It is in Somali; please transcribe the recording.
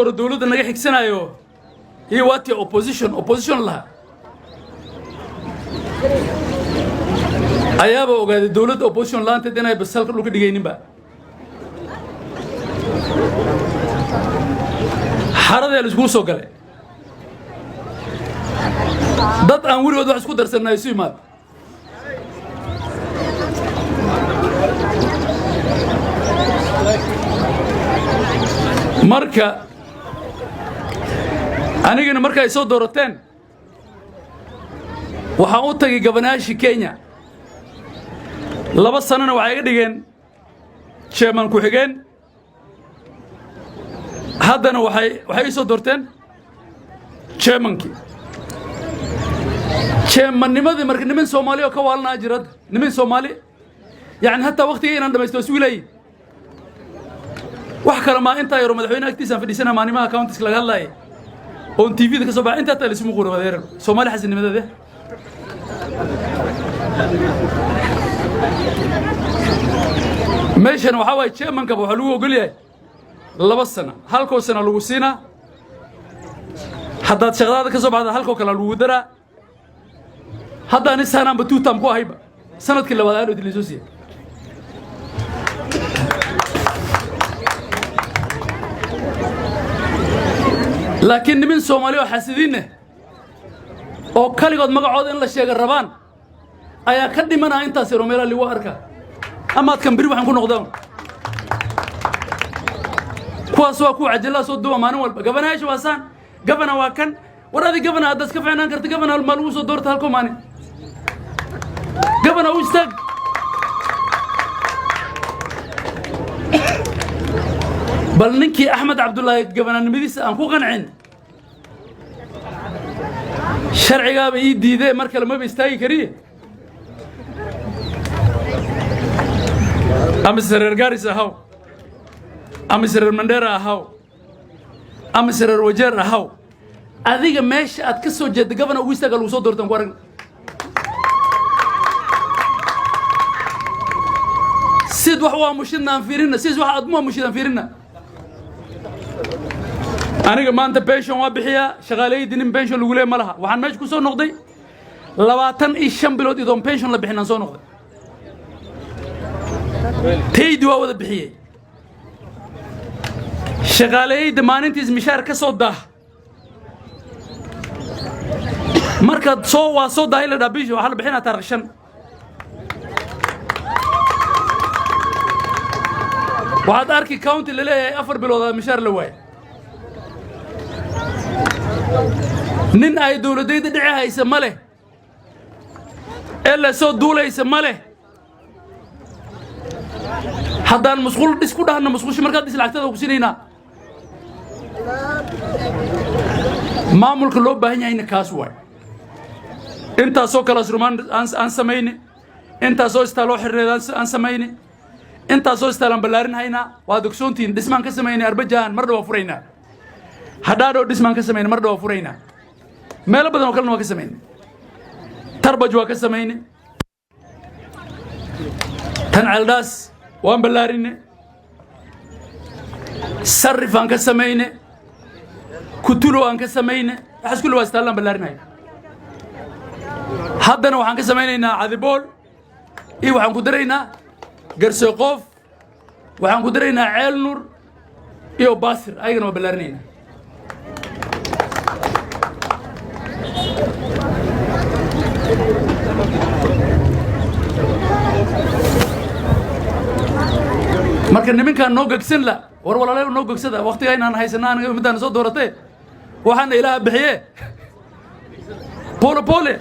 الدولة إنك حكسنا يو هي واتي opposition لها أيابا وقاعد الدولة opposition لها أنت دينا بسالك لوك دقيقين بقى حرد يا لسكو سوكله ضد أنوري ودو حسكو درسنا يسوي مات مركا أنا جينا مركا يسود دورتين وحاوتك جبناشي كينيا لبص أنا وعيد دين شيمان كوحجين هذا أنا وحي يسود دورتين شيمانكي شيمان نمذي مركا نمن سومالي وكوالنا أجرد نمن سومالي يعني حتى وقتي عندما يستوي لي وحكى ما أنت يا رمضان أكتسب في سنة ماني ما أكاونتس لقى الله on TV ده كسبع أنت تالي اسمه غورة غير سومالي حسن ماذا ده ماشي أنا وحاول شيء من كبو حلو وقول لي لا بس أنا هالكو سنة لوسينا حتى شغلات كسبع هذا هالكو كلا لودرة هذا نسها أنا بتوتم كوا هيبة سنة كلا وهذا اللي تلزوسي لكن من سومالي وحاسدينه oo kaligood magacooda in la sheego rabaan ayaa ka dhimanaa intaas roomela li waarka ama kan biri waxaan ku noqdaan kuwaas waa ku cajila soo duwa maalin walba gabanaasha waasaan gabana waa kan waradi gabana aad iska fiicnaan kartaa gabana mal uu soo doorta halko maalin gabana uu istaag bal ninkii Axmed Cabdullaahi gabana nimadiisa aan ku qancin sharciga ba ii diiday marka lama istaagi kariye amsar Garis ahaw amsar Mandera ahaw amsar Wajeer ahaw adiga meesha aad ka soo jeedo gabana uu istaagal uu soo doortan ku arag sid wax waa mushidnaan fiirina sid wax aad ma mushidaan fiirina أنا ما أنت بيشون وابحيا شغالي دين بيشون لقولي مالها وحن ماش كوسو نقضي لواتن إيشام بلود إذا بيشون لبحنا نسو نقضي تيدوا وذا بحيا شغالي دمان أنتيز مشاركة صودا مركز صوا صودا إلى دبيج وحال بحنا ترشن وهذا أركي كاونت اللي له أفر بلود مشار لواي nin ay dawladayda dhacaysa ma leh illa soo duulaysa ma leh haddaan masquul isku dhahna masquushi markaad islaagtada ku sinayna maamulka loo baahan yahay kaas waay inta soo kala surmaan aan sameeyne inta soo istaalo xirreedaan aan sameeyne inta soo istaalan balaarin hayna waa dugsoontiin dhismaan ka sameeyne arbajaan mar dhaw furayna هدارو دسمان كسمين مرة وفرينا ما لا بدنا وكلنا كسمين تربج وكسمين تنعل داس وان بلارين صرف عن كسمين كتلو عن كسمين أحس كل واستعلم بلارين هاي حدنا وعن كسمين عذبول إيه وعن قدرينا قرسقوف وعن قدرينا عيل نور إيه وباسر أيضا بلارين marka nimankan noo gagsan la war walaalahay noo gagsada waqtiga inaan haysanaa aniga midaan soo dooratay waxaan ilaaha bixiye pole